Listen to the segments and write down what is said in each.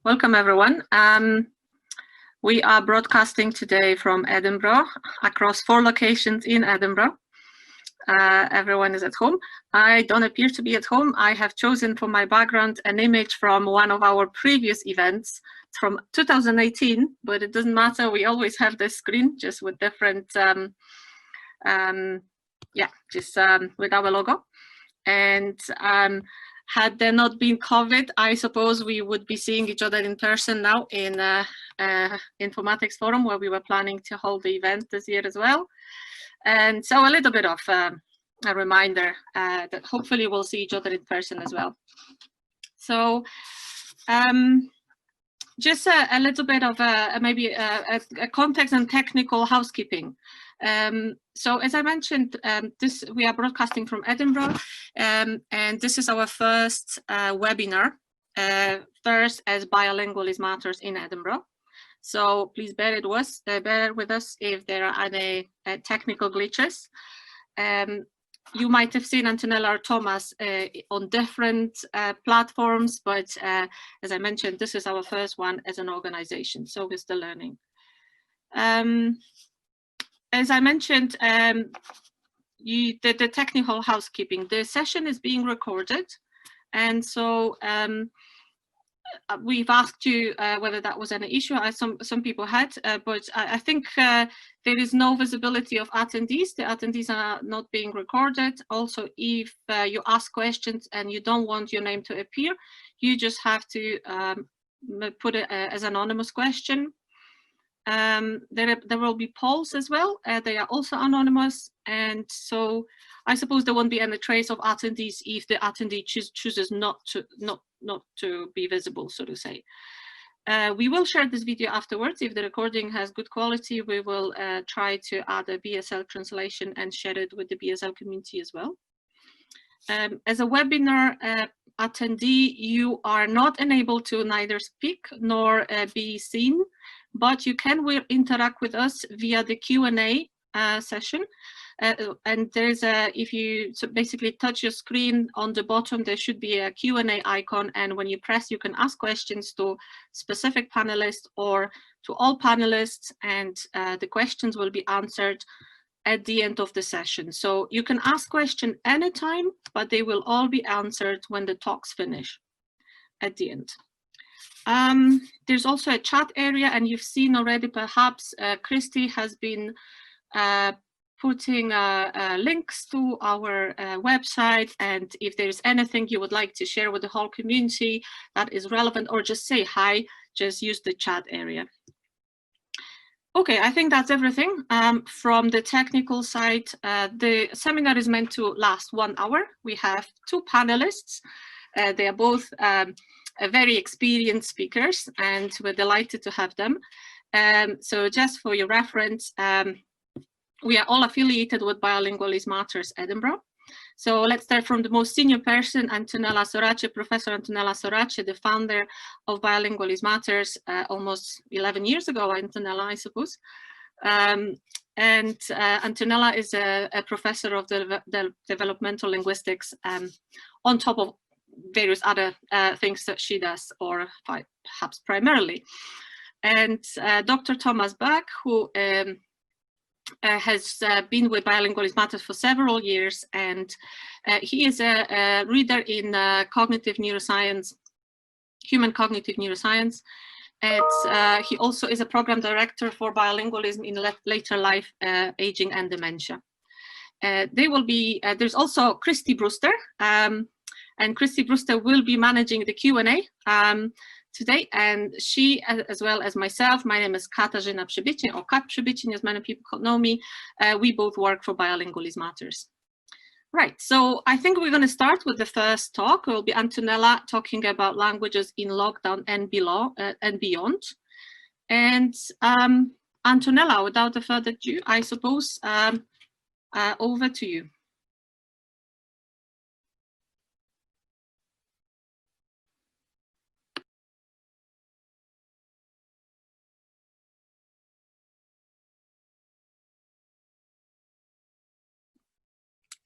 Welcome everyone. We are broadcasting today from Edinburgh across 4 locations in Edinburgh. Everyone is at home. I don't appear to be at home. I have chosen for my background an image from one of our previous events from 2018, but it doesn't matter. We always have this screen just with different, with our logo. And had there not been COVID, I suppose we would be seeing each other in person now in Informatics Forum, where we were planning to hold the event this year as well. And so a little bit of a reminder that hopefully we'll see each other in person as well. So just a little bit of maybe a context and technical housekeeping. So as I mentioned, we are broadcasting from Edinburgh, and this is our first webinar, first as Bilingualism Matters in Edinburgh. So please bear with us if there are any technical glitches. You might have seen Antonella or Thomas on different platforms, but as I mentioned, this is our first one as an organization, so we're still learning. As I mentioned, the technical housekeeping, the session is being recorded, and so we've asked you whether that was an issue. Some people had, but I think there is no visibility of attendees. The attendees are not being recorded. Also, if you ask questions and you don't want your name to appear, you just have to put it as an anonymous question. There will be polls as well. They are also anonymous, and so I suppose there won't be any trace of attendees if the attendee chooses not to be visible, so to say. We will share this video afterwards. If the recording has good quality, we will try to add a BSL translation and share it with the BSL community as well. As a webinar attendee, you are not enabled to neither speak nor be seen, but you can interact with us via the Q&A session. And there's if you basically touch your screen on the bottom, there should be a Q&A icon, and when you press, you can ask questions to specific panelists or to all panelists, and the questions will be answered at the end of the session. So you can ask questions anytime, but they will all be answered when the talks finish at the end. There's also a chat area, and you've seen already perhaps Christy has been putting links to our website, and if there's anything you would like to share with the whole community that is relevant, or just say hi, just use the chat area. Okay, I think that's everything. From the technical side, the seminar is meant to last 1 hour. We have 2 panelists. They are both very experienced speakers, and we're delighted to have them. So just for your reference, we are all affiliated with Bilingualism Matters Edinburgh. So let's start from the most senior person, Antonella Sorace, Professor Antonella Sorace, the founder of Bilingualism Matters almost 11 years ago, Antonella, I suppose. And Antonella is a professor of the developmental linguistics on top of various other things that she does, or perhaps primarily. And Dr. Thomas Bak, who has been with Bilingualism Matters for several years, and he is a reader in cognitive neuroscience, human cognitive neuroscience. And he also is a program director for bilingualism in later life, aging and dementia. They will be, there's also Christy Brewster, and Christy Brewster will be managing the Q&A today, and she, as well as myself, my name is Katarzyna Przybicin, or Kat Przybicin, as many people know me. We both work for Bilingualism Matters. Right, so I think we're going to start with the first talk. It will be Antonella talking about languages in lockdown and beyond. And Antonella, without further ado, I suppose over to you.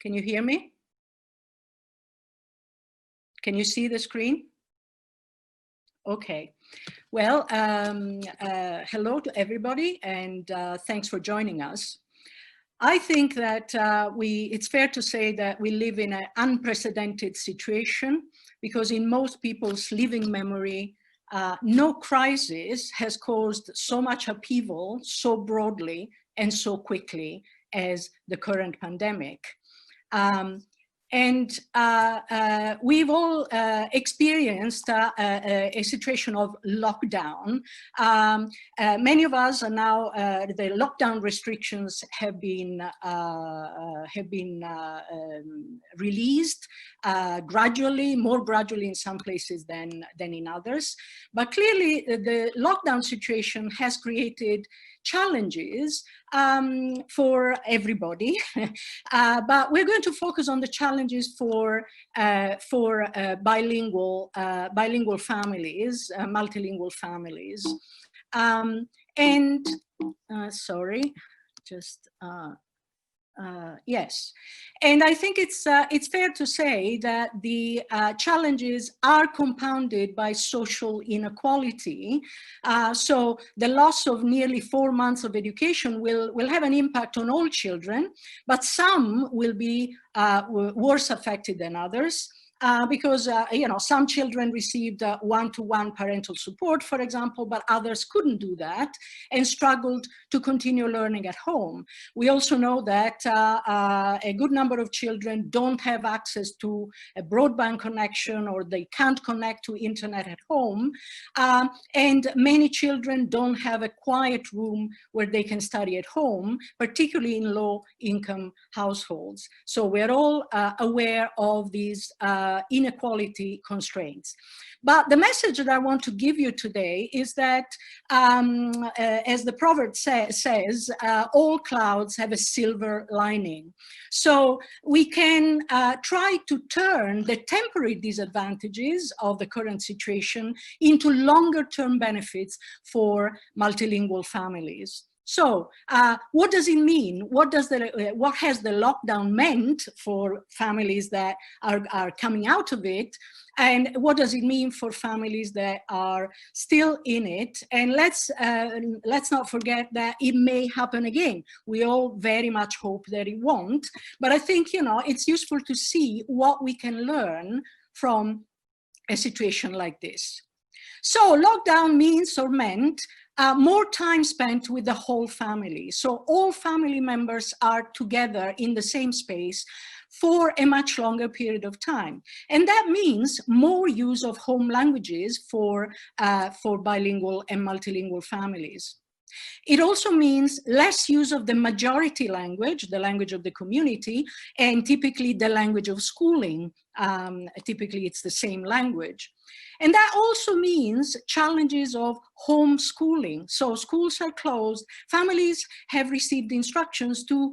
Can you hear me? Can you see the screen? Okay. Well, hello to everybody, and thanks for joining us. I think that it's fair to say that we live in an unprecedented situation, because in most people's living memory, no crisis has caused so much upheaval so broadly and so quickly as the current pandemic. We've all experienced a situation of lockdown. Many of us are now, the lockdown restrictions have been released gradually, more gradually in some places than in others. But clearly the lockdown situation has created challenges for everybody, but we're going to focus on the challenges for bilingual families, multilingual families. Sorry, just yes, and I think it's fair to say that the challenges are compounded by social inequality. So the loss of nearly 4 months of education will have an impact on all children, but some will be worse affected than others. Because some children received one-to-one parental support, for example, but others couldn't do that and struggled to continue learning at home. We also know that a good number of children don't have access to a broadband connection, or they can't connect to internet at home. And many children don't have a quiet room where they can study at home, particularly in low-income households. So we're all aware of these inequality constraints. But the message that I want to give you today is that, as the proverb says, all clouds have a silver lining. So we can try to turn the temporary disadvantages of the current situation into longer-term benefits for multilingual families. So what does it mean? What has the lockdown meant for families that are coming out of it? And what does it mean for families that are still in it? And let's not forget that it may happen again. We all very much hope that it won't. But I think, it's useful to see what we can learn from a situation like this. So lockdown means, or meant, more time spent with the whole family. So all family members are together in the same space for a much longer period of time. And that means more use of home languages for bilingual and multilingual families. It also means less use of the majority language, the language of the community, and typically the language of schooling. Typically it's the same language. And that also means challenges of homeschooling. So schools are closed, families have received instructions to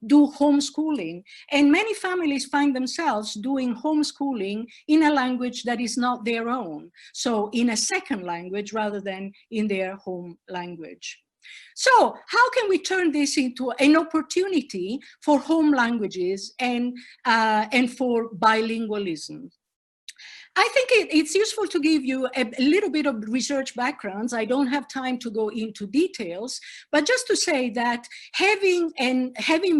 do homeschooling. And many families find themselves doing homeschooling in a language that is not their own. So in a second language rather than in their home language. So how can we turn this into an opportunity for home languages and for bilingualism? I think it's useful to give you a little bit of research backgrounds. I don't have time to go into details, but just to say that having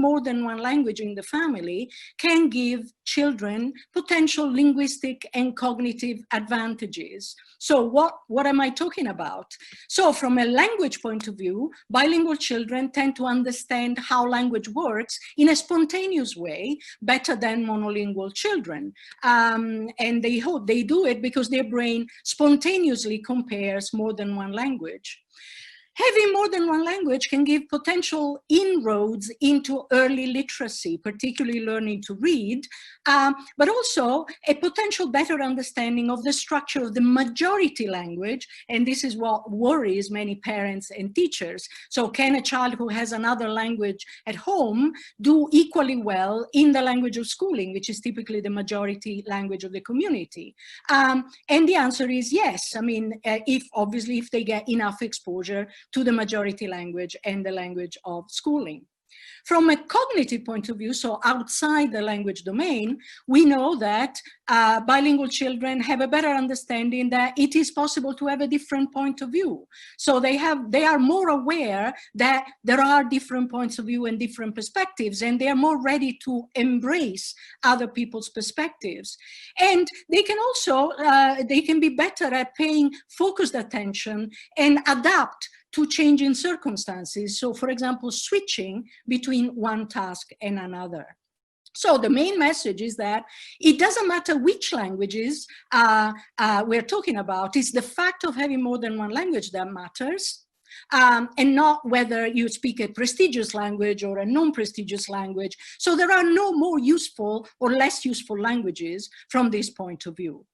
more than one language in the family can give children potential linguistic and cognitive advantages. So what am I talking about? So from a language point of view, bilingual children tend to understand how language works in a spontaneous way better than monolingual children. And they do it because their brain spontaneously compares more than one language. Having more than one language can give potential inroads into early literacy, particularly learning to read, but also a potential better understanding of the structure of the majority language. And this is what worries many parents and teachers. So can a child who has another language at home do equally well in the language of schooling, which is typically the majority language of the community? And the answer is yes. I mean, obviously if they get enough exposure to the majority language and the language of schooling. From a cognitive point of view, so outside the language domain, we know that bilingual children have a better understanding that it is possible to have a different point of view. So they are more aware that there are different points of view and different perspectives, and they are more ready to embrace other people's perspectives. And they can also, they can be better at paying focused attention and adapt to changing circumstances. So for example, switching between one task and another. So the main message is that it doesn't matter which languages we're talking about, it's the fact of having more than one language that matters. And not whether you speak a prestigious language or a non-prestigious language. So there are no more useful or less useful languages from this point of view.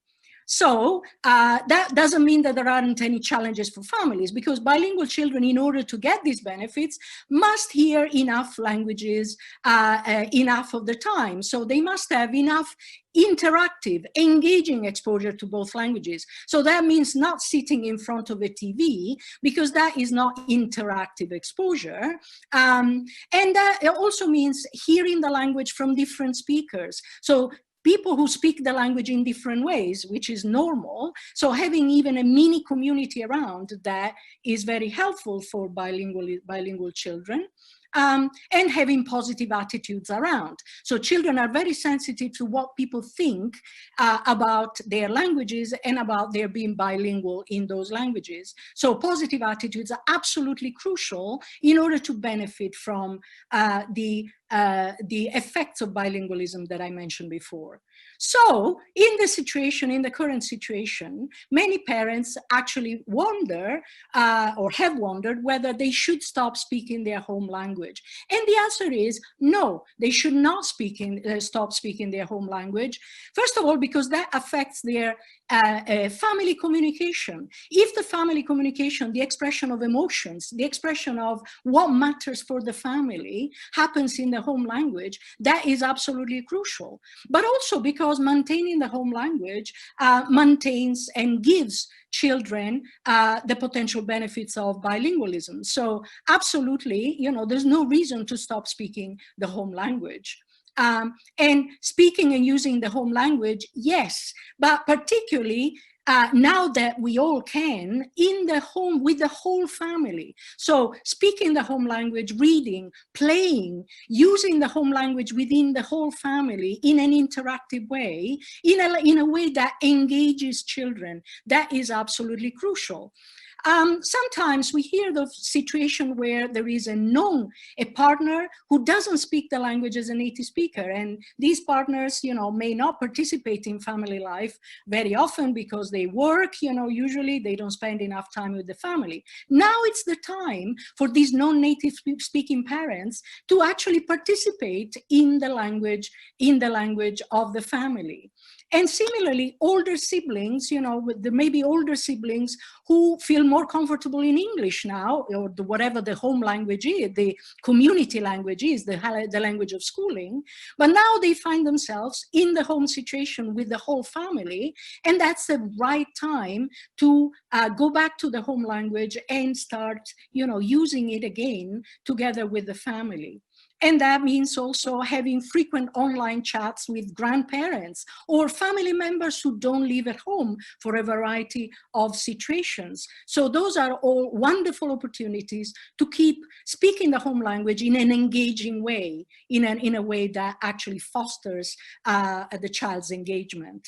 So that doesn't mean that there aren't any challenges for families, because bilingual children, in order to get these benefits, must hear enough languages enough of the time. So they must have enough interactive, engaging exposure to both languages. So that means not sitting in front of a TV, because that is not interactive exposure. And that also means hearing the language from different speakers. So people who speak the language in different ways, which is normal. So having even a mini community around that is very helpful for bilingual children. And having positive attitudes around. So children are very sensitive to what people think about their languages and about their being bilingual in those languages. So positive attitudes are absolutely crucial in order to benefit from the effects of bilingualism that I mentioned before. So in the current situation, many parents actually wonder or have wondered whether they should stop speaking their home language. And the answer is no, they should not stop speaking their home language. First of all, because that affects their family communication. If the family communication, the expression of emotions, the expression of what matters for the family happens in the home language, that is absolutely crucial. But also because maintaining the home language maintains and gives children the potential benefits of bilingualism. So absolutely, there's no reason to stop speaking the home language. And speaking and using the home language, yes, but particularly now that we all can, in the home with the whole family. So speaking the home language, reading, playing, using the home language within the whole family in an interactive way, in a way that engages children, that is absolutely crucial. Sometimes we hear the situation where there is a partner who doesn't speak the language as a native speaker, and these partners, may not participate in family life very often because they work, usually they don't spend enough time with the family. Now it's the time for these non-native speaking parents to actually participate in the language of the family. And similarly, older siblings, there may be older siblings who feel more comfortable in English now, or whatever the home language is, the community language is, the language of schooling. But now they find themselves in the home situation with the whole family, and that's the right time to go back to the home language and start, using it again together with the family. And that means also having frequent online chats with grandparents or family members who don't live at home for a variety of situations. So those are all wonderful opportunities to keep speaking the home language in an engaging way, in a way that actually fosters the child's engagement.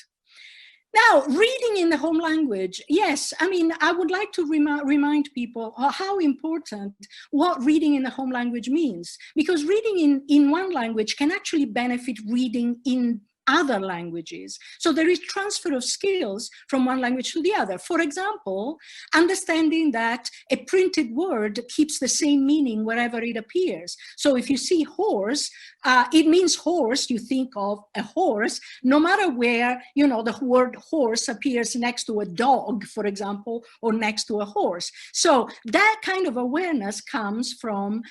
Now, reading in the home language, yes, I would like to remind people how important what reading in the home language means, because reading in one language can actually benefit reading in other languages. So there is transfer of skills from one language to the other. For example, understanding that a printed word keeps the same meaning wherever it appears. So if you see horse, it means horse, you think of a horse, no matter where, the word horse appears next to a dog, for example, or next to a horse. So that kind of awareness comes from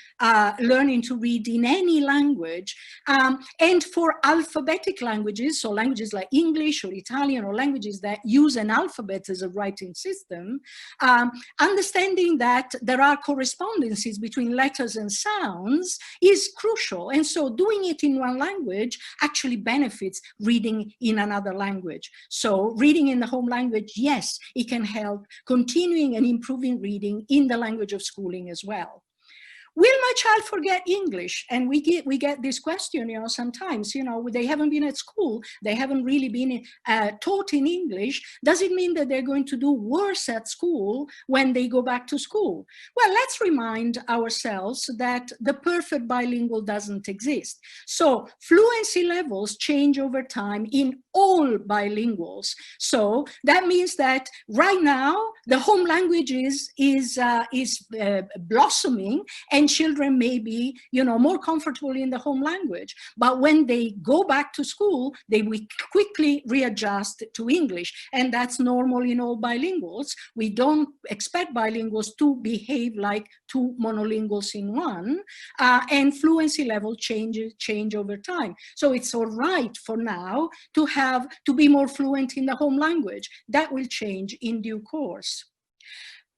learning to read in any language. And for alphabetic language, languages, so languages like English or Italian, or languages that use an alphabet as a writing system, understanding that there are correspondences between letters and sounds is crucial. And so doing it in one language actually benefits reading in another language. So reading in the home language, yes, it can help continuing and improving reading in the language of schooling as well. Will my child forget English? And we get this question, sometimes, they haven't been at school, they haven't really been taught in English. Does it mean that they're going to do worse at school when they go back to school? Well, let's remind ourselves that the perfect bilingual doesn't exist. So fluency levels change over time in all bilinguals. So that means that right now the home language is blossoming, and children may be, more comfortable in the home language. But when they go back to school, they will quickly readjust to English. And that's normal in all bilinguals. We don't expect bilinguals to behave like two monolinguals in one. And fluency level change over time. So it's all right for now to be more fluent in the home language. That will change in due course.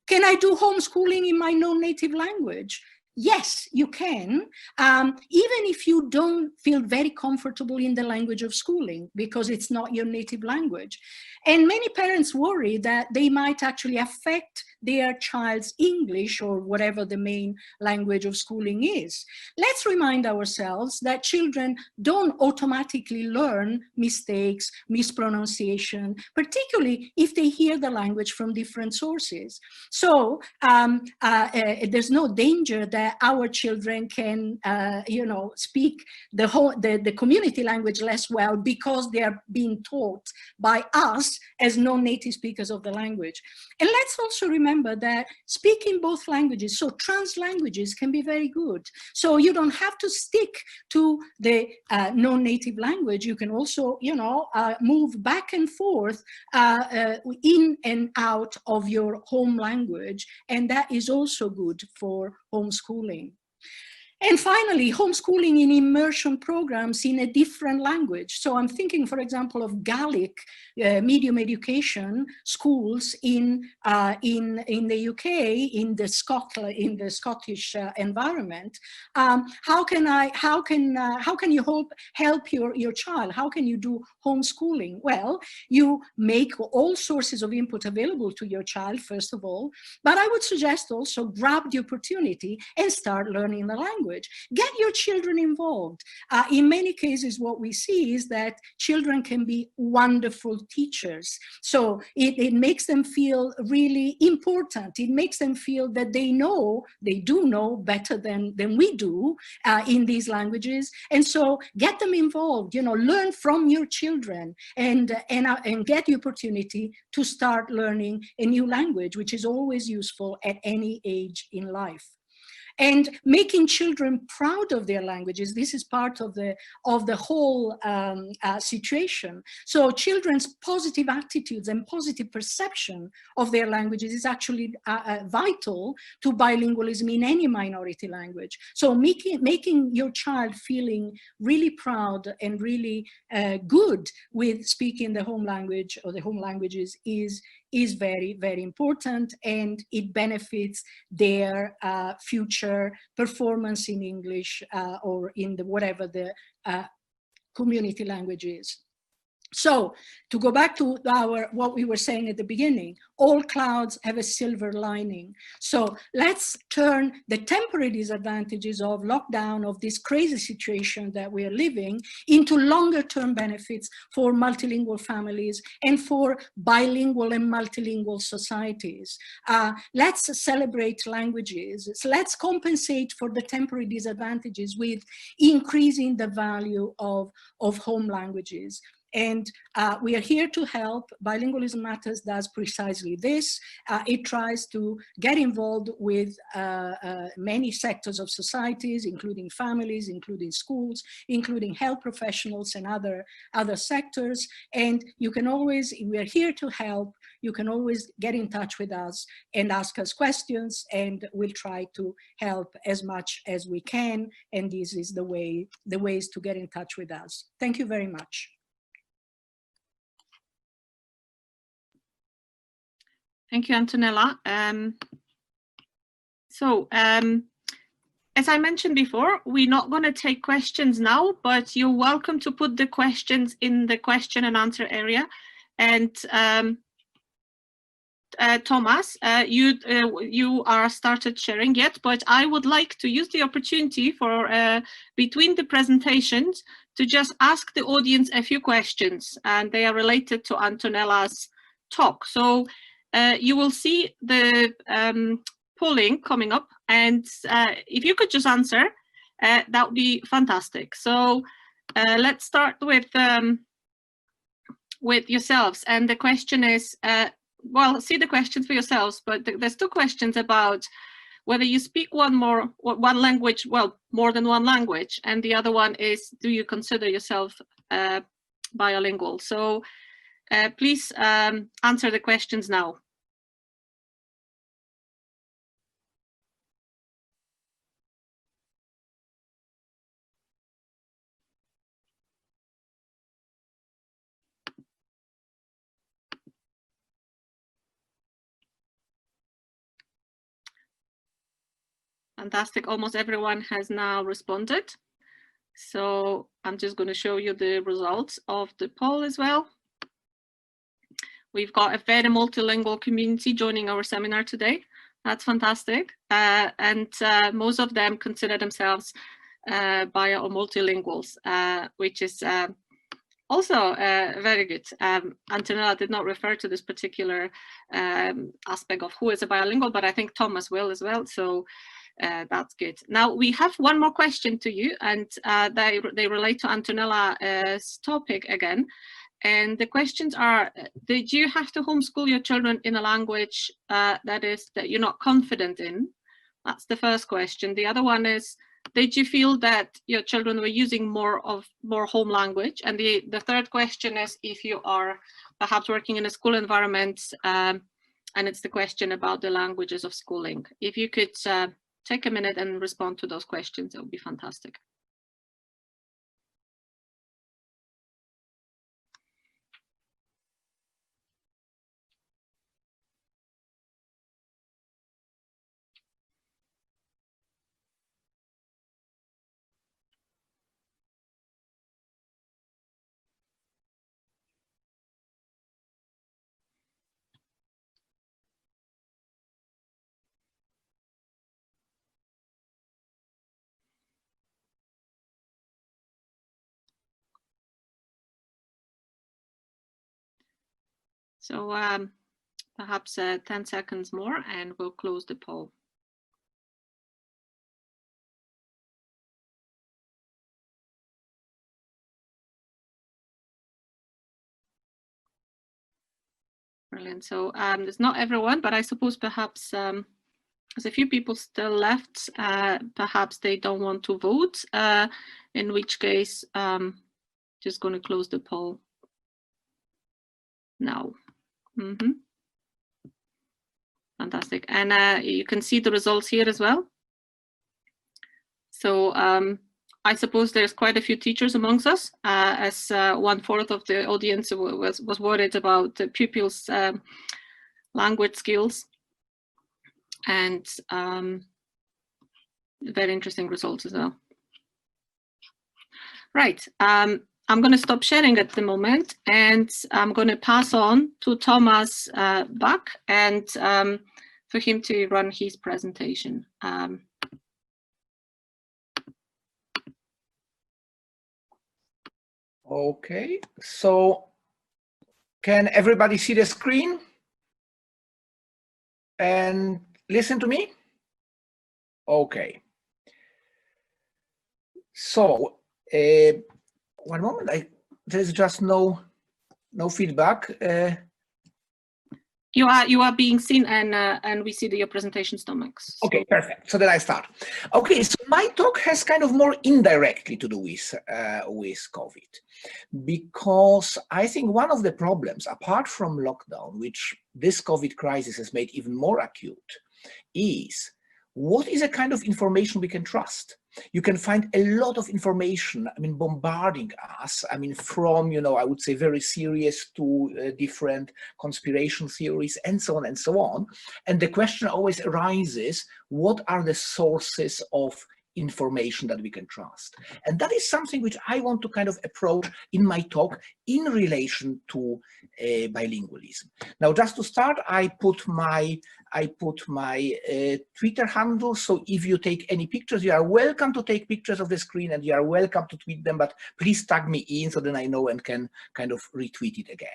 Can I do homeschooling in my non-native language? Yes, you can, even if you don't feel very comfortable in the language of schooling because it's not your native language. And many parents worry that they might actually affect their child's English or whatever the main language of schooling is. Let's remind ourselves that children don't automatically learn mistakes, mispronunciation, particularly if they hear the language from different sources. So there's no danger that our children can, speak the community language less well because they are being taught by us as non-native speakers of the language. And let's also remember that speaking both languages, so trans languages, can be very good. So you don't have to stick to the non-native language. You can also, move back and forth in and out of your home language. And that is also good for homeschooling. And finally, homeschooling in immersion programs in a different language. So I'm thinking, for example, of Gaelic medium education schools in the UK, in the Scottish environment. How can you help your child? How can you do homeschooling? Well, you make all sources of input available to your child, first of all, but I would suggest also grab the opportunity and start learning the language. Get your children involved. In many cases, what we see is that children can be wonderful teachers. So it makes them feel really important. It makes them feel that they do know better than we do in these languages. And so get them involved, learn from your children and get the opportunity to start learning a new language, which is always useful at any age in life. And making children proud of their languages, this is part of the whole situation. So children's positive attitudes and positive perception of their languages is actually vital to bilingualism in any minority language. So making your child feeling really proud and really good with speaking the home language or the home languages is very, very important, and it benefits their future performance in English or in whatever the community language is. So to go back to what we were saying at the beginning, all clouds have a silver lining. So let's turn the temporary disadvantages of lockdown, of this crazy situation that we are living, into longer term benefits for multilingual families and for bilingual and multilingual societies. Let's celebrate languages. So let's compensate for the temporary disadvantages with increasing the value of home languages. And we are here to help. Bilingualism Matters does precisely this. It tries to get involved with many sectors of societies, including families, including schools, including health professionals and other sectors. And you can always, we are here to help. You can always get in touch with us and ask us questions, and we'll try to help as much as we can. And this is the ways to get in touch with us. Thank you very much. Thank you, Antonella. As I mentioned before, we're not going to take questions now, but you're welcome to put the questions in the question and answer area. And Thomas, you are started sharing yet, but I would like to use the opportunity for between the presentations to just ask the audience a few questions, and they are related to Antonella's talk. So you will see the polling coming up, and if you could just answer, that would be fantastic. So let's start with yourselves, and the question is, well, see the questions for yourselves, but there's two questions about whether you speak one language, well, more than one language, and the other one is, do you consider yourself bilingual? So please answer the questions now. Fantastic, almost everyone has now responded. So I'm just going to show you the results of the poll as well. We've got a very multilingual community joining our seminar today. That's fantastic. And most of them consider themselves bio or multilinguals, which is also very good. Antonella did not refer to this particular aspect of who is a bilingual, but I think Thomas will as well. So that's good. Now we have one more question to you, and they relate to Antonella's topic again. And the questions are: did you have to homeschool your children in a language that you're not confident in? That's the first question. The other one is: did you feel that your children were using more home language? And the third question is if you are perhaps working in a school environment, and it's the question about the languages of schooling. If you could take a minute and respond to those questions, it would be fantastic. So perhaps 10 seconds more and we'll close the poll. Brilliant. So there's not everyone, but I suppose perhaps there's a few people still left. Perhaps they don't want to vote, in which case just going to close the poll now. Fantastic. And you can see the results here as well. So I suppose there's quite a few teachers amongst us, as 1/4 of the audience was worried about the pupils' language skills, and very interesting results as well. Right. I'm going to stop sharing at the moment, and I'm going to pass on to Thomas Bak, and for him to run his presentation. Okay, so can everybody see the screen and listen to me? Okay. So one moment, there's just no feedback. You are being seen, and we see your presentation, Thomas. Okay, perfect. So then I start. Okay, so my talk has kind of more indirectly to do with COVID, because I think one of the problems, apart from lockdown, which this COVID crisis has made even more acute, is what is a kind of information we can trust? You can find a lot of information, I mean, bombarding us, I mean, from, you know, I would say very serious to different conspiration theories and so on and so on. And the question always arises, what are the sources of information that we can trust? And that is something which I want to kind of approach in my talk in relation to bilingualism. Now, just to start, I put my Twitter handle, so if you take any pictures, you are welcome to take pictures of the screen and you are welcome to tweet them, but please tag me in so then I know and can kind of retweet it again.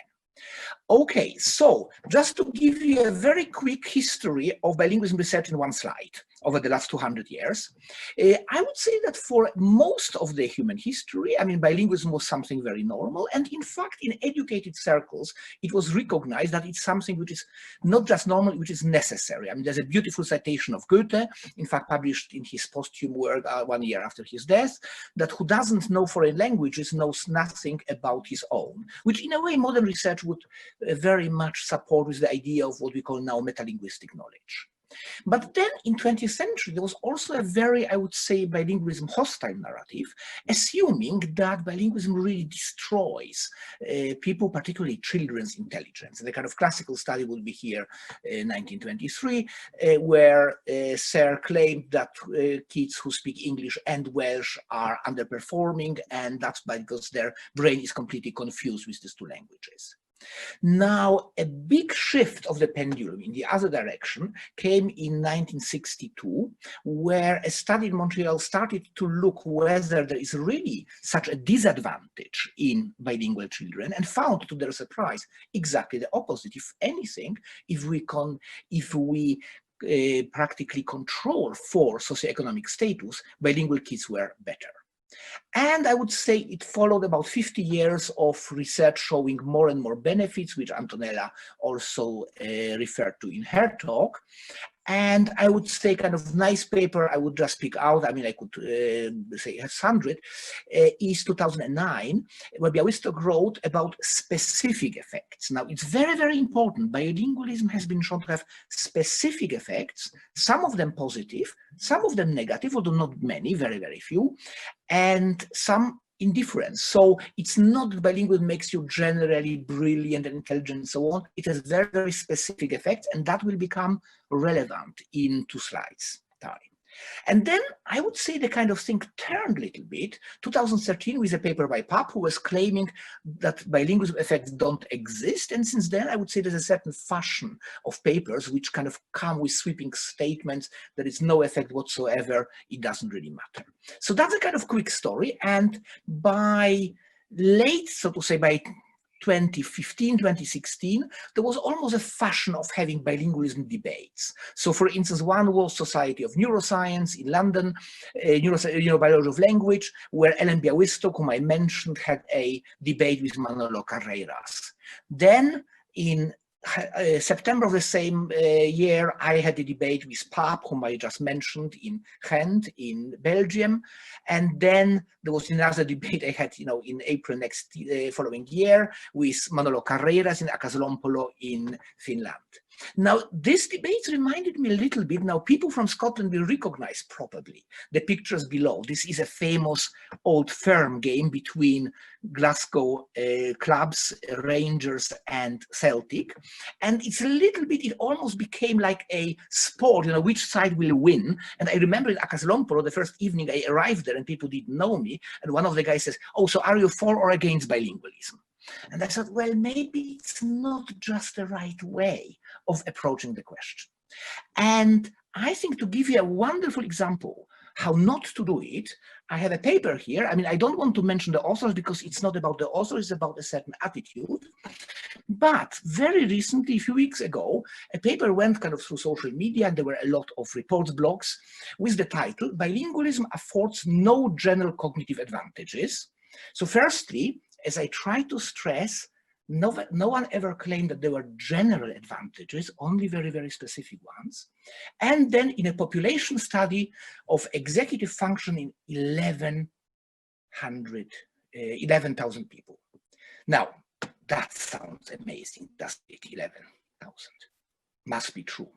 Okay, so just to give you a very quick history of bilingualism research in one slide over the last 200 years, I would say that for most of the human history, I mean, bilingualism was something very normal. And in fact, in educated circles, it was recognized that it's something which is not just normal, which is necessary. I mean, there's a beautiful citation of Goethe, in fact, published in his posthum work 1 year after his death, that who doesn't know foreign languages knows nothing about his own, which in a way modern research would very much support with the idea of what we call now metalinguistic knowledge. But then in 20th century, there was also a very, I would say, bilingualism hostile narrative, assuming that bilingualism really destroys people, particularly children's intelligence. And the kind of classical study would be here in 1923, where Serre claimed that kids who speak English and Welsh are underperforming, and that's because their brain is completely confused with these two languages. Now, a big shift of the pendulum in the other direction came in 1962, where a study in Montreal started to look whether there is really such a disadvantage in bilingual children, and found, to their surprise, exactly the opposite. If anything, if we practically control for socioeconomic status, bilingual kids were better. And I would say it followed about 50 years of research showing more and more benefits, which Antonella also referred to in her talk. And I would say kind of nice paper I would just pick out, I mean, I could say 100, is 2009, where Białystok wrote about specific effects. Now, it's very, very important. Bilingualism has been shown to have specific effects, some of them positive, some of them negative, although not many, very, very few, and some indifference. So it's not that bilingual makes you generally brilliant and intelligent and so on. It has very, very specific effects, and that will become relevant in 2 slides time. And then I would say the kind of thing turned a little bit, 2013 with a paper by Papp, who was claiming that bilingualism effects don't exist. And since then, I would say there's a certain fashion of papers which kind of come with sweeping statements that it's no effect whatsoever, it doesn't really matter. So that's a kind of quick story. And by late, so to say, by 2015, 2016, there was almost a fashion of having bilingualism debates. So for instance, one was Society of Neuroscience in London, Biology of Language, where Ellen Białystok, whom I mentioned, had a debate with Manolo Carreras. Then in September of the same year, I had a debate with Papp, whom I just mentioned, in Ghent, in Belgium. And then there was another debate I had, in April following year with Manolo Carreras in Akasalompolo in Finland. Now, this debate reminded me a little bit. Now, people from Scotland will recognize probably the pictures below. This is a famous old firm game between Glasgow clubs, Rangers and Celtic. And it's a little bit, it almost became like a sport, which side will win. And I remember in Akasalompolo, the first evening I arrived there and people didn't know me. And one of the guys says, "Oh, so are you for or against bilingualism?" And I thought, well, maybe it's not just the right way of approaching the question. And I think, to give you a wonderful example how not to do it, I have a paper here. I mean, I don't want to mention the authors because it's not about the author, it's about a certain attitude. But very recently, a few weeks ago, a paper went kind of through social media, and there were a lot of reports, blogs, with the title, "Bilingualism Affords No General Cognitive Advantages." So firstly, as I try to stress, no one ever claimed that there were general advantages, only very, very specific ones. And then in a population study of executive function in 11,000 people. Now, that sounds amazing, doesn't it? 11,000. Must be true.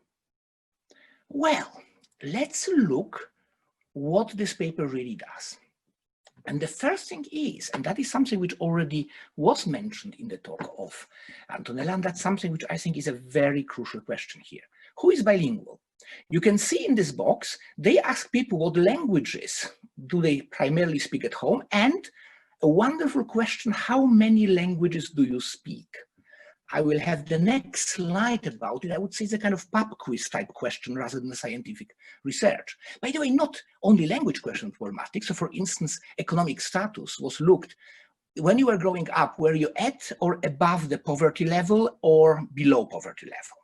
Well, let's look what this paper really does. And the first thing is, and that is something which already was mentioned in the talk of Antonella, and that's something which I think is a very crucial question here. Who is bilingual? You can see in this box, they ask people what languages do they primarily speak at home, and a wonderful question, how many languages do you speak? I will have the next slide about it. I would say it's a kind of pub quiz type question rather than a scientific research. By the way, not only language questions were problematic. So for instance, economic status was looked. When you were growing up, were you at or above the poverty level or below poverty level?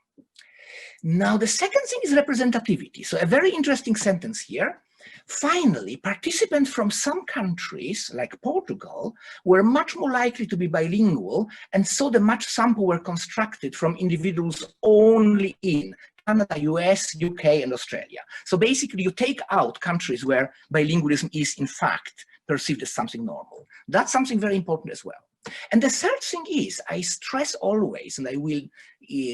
Now, the second thing is representativity. So a very interesting sentence here. Finally, participants from some countries, like Portugal, were much more likely to be bilingual, and so the match sample were constructed from individuals only in Canada, US, UK, and Australia. So basically, you take out countries where bilingualism is, in fact, perceived as something normal. That's something very important as well. And the third thing is, I stress always, and I will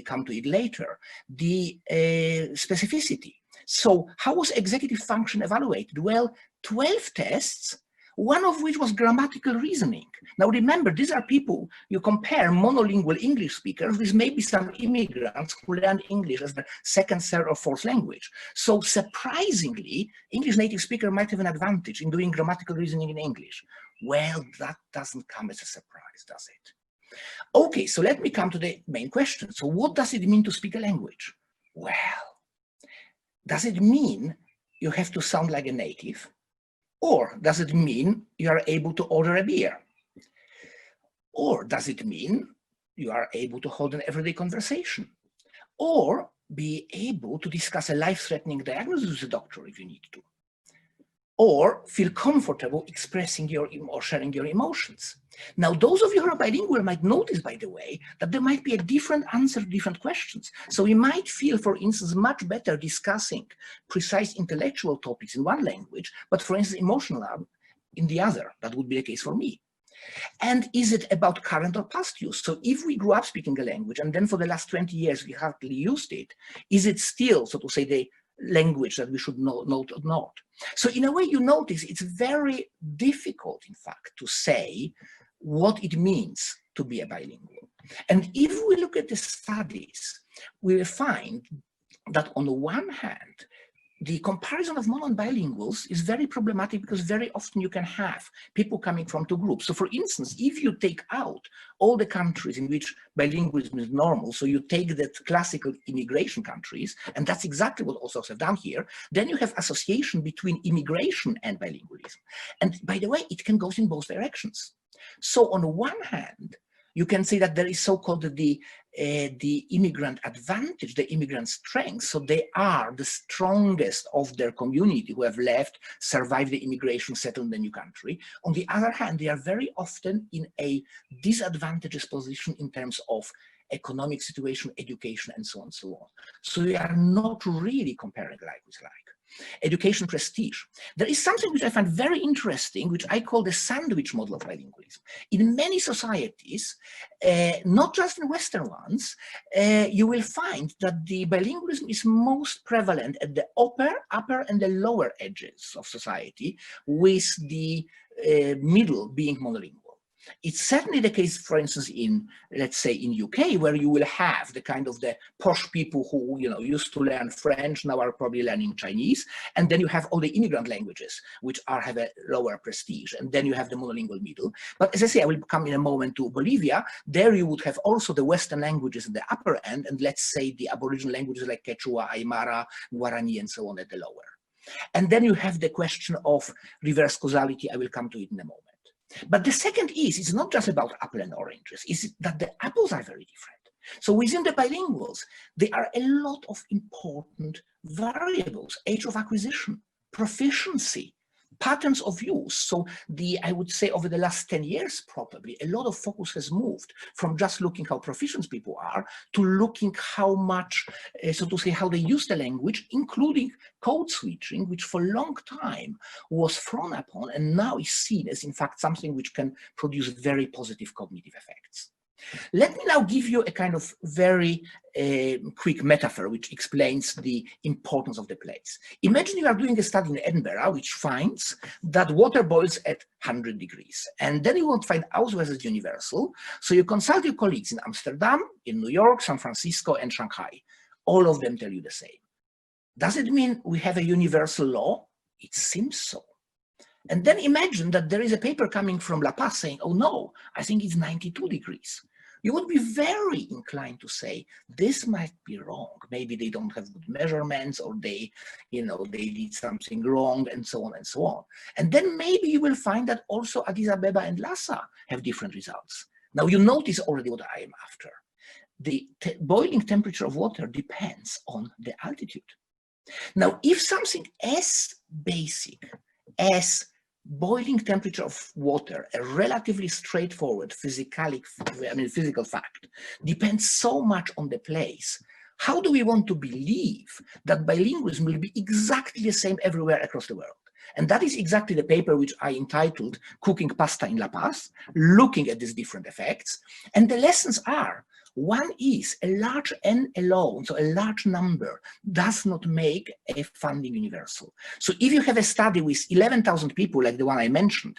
come to it later, the specificity. So how was executive function evaluated? Well, 12 tests, one of which was grammatical reasoning. Now remember, these are people, you compare monolingual English speakers with maybe some immigrants who learned English as their second, third, or fourth language. So surprisingly, English native speaker might have an advantage in doing grammatical reasoning in English. Well, that doesn't come as a surprise, does it? Okay, so let me come to the main question. So what does it mean to speak a language? Well, does it mean you have to sound like a native? Or does it mean you are able to order a beer? Or does it mean you are able to hold an everyday conversation? Or be able to discuss a life-threatening diagnosis with a doctor if you need to? Or feel comfortable expressing your or sharing your emotions? Now, those of you who are bilingual might notice, by the way, that there might be a different answer to different questions. So we might feel, for instance, much better discussing precise intellectual topics in one language, but for instance, emotional in the other. That would be the case for me. And is it about current or past use? So if we grew up speaking a language and then for the last 20 years we hardly used it, is it still, so to say, the language that we should note or not? So in a way, you notice it's very difficult, in fact, to say what it means to be a bilingual. And if we look at the studies, we will find that on the one hand, the comparison of mono and bilinguals is very problematic because very often you can have people coming from two groups. So for instance, if you take out all the countries in which bilingualism is normal, so you take the classical immigration countries, and that's exactly what authors have done here, then you have association between immigration and bilingualism. And by the way, it can go in both directions. So on the one hand, you can say that there is so-called the immigrant advantage, the immigrant strength. So they are the strongest of their community who have left, survived the immigration, settled in the new country. On the other hand, they are very often in a disadvantageous position in terms of economic situation, education, and so on and so on. So we are not really comparing like with like. Education prestige. There is something which I find very interesting, which I call the sandwich model of bilingualism. In many societies, not just in Western ones, you will find that the bilingualism is most prevalent at the upper and the lower edges of society, with the middle being monolingual. It's certainly the case, for instance, in, let's say, in UK, where you will have the kind of the posh people who, you know, used to learn French, now are probably learning Chinese. And then you have all the immigrant languages, which have a lower prestige. And then you have the monolingual middle. But as I say, I will come in a moment to Bolivia. There you would have also the Western languages at the upper end, and let's say the Aboriginal languages like Quechua, Aymara, Guarani, and so on at the lower. And then you have the question of reverse causality. I will come to it in a moment. But the second is, it's not just about apple and oranges, it's that the apples are very different. So within the bilinguals, there are a lot of important variables: age of acquisition, proficiency, patterns of use. So I would say over the last 10 years, probably, a lot of focus has moved from just looking how proficient people are to looking how much, so to say, how they use the language, including code switching, which for a long time was frowned upon and now is seen as, in fact, something which can produce very positive cognitive effects. Let me now give you a kind of very quick metaphor which explains the importance of the place. Imagine you are doing a study in Edinburgh which finds that water boils at 100 degrees. And then you want to find out whether it's universal. So you consult your colleagues in Amsterdam, in New York, San Francisco, and Shanghai. All of them tell you the same. Does it mean we have a universal law? It seems so. And then imagine that there is a paper coming from La Paz saying, oh no, I think it's 92 degrees. You would be very inclined to say, this might be wrong. Maybe they don't have good measurements, or they did something wrong, and so on and so on. And then maybe you will find that also Addis Ababa and Lhasa have different results. Now you notice already what I am after. The boiling temperature of water depends on the altitude. Now, if something as basic as boiling temperature of water, a relatively straightforward physical fact, depends so much on the place, how do we want to believe that bilingualism will be exactly the same everywhere across the world? And that is exactly the paper which I entitled Cooking Pasta in La Paz, looking at these different effects. And the lessons are, one is a large N alone, so a large number, does not make a funding universal. So if you have a study with 11,000 people, like the one I mentioned,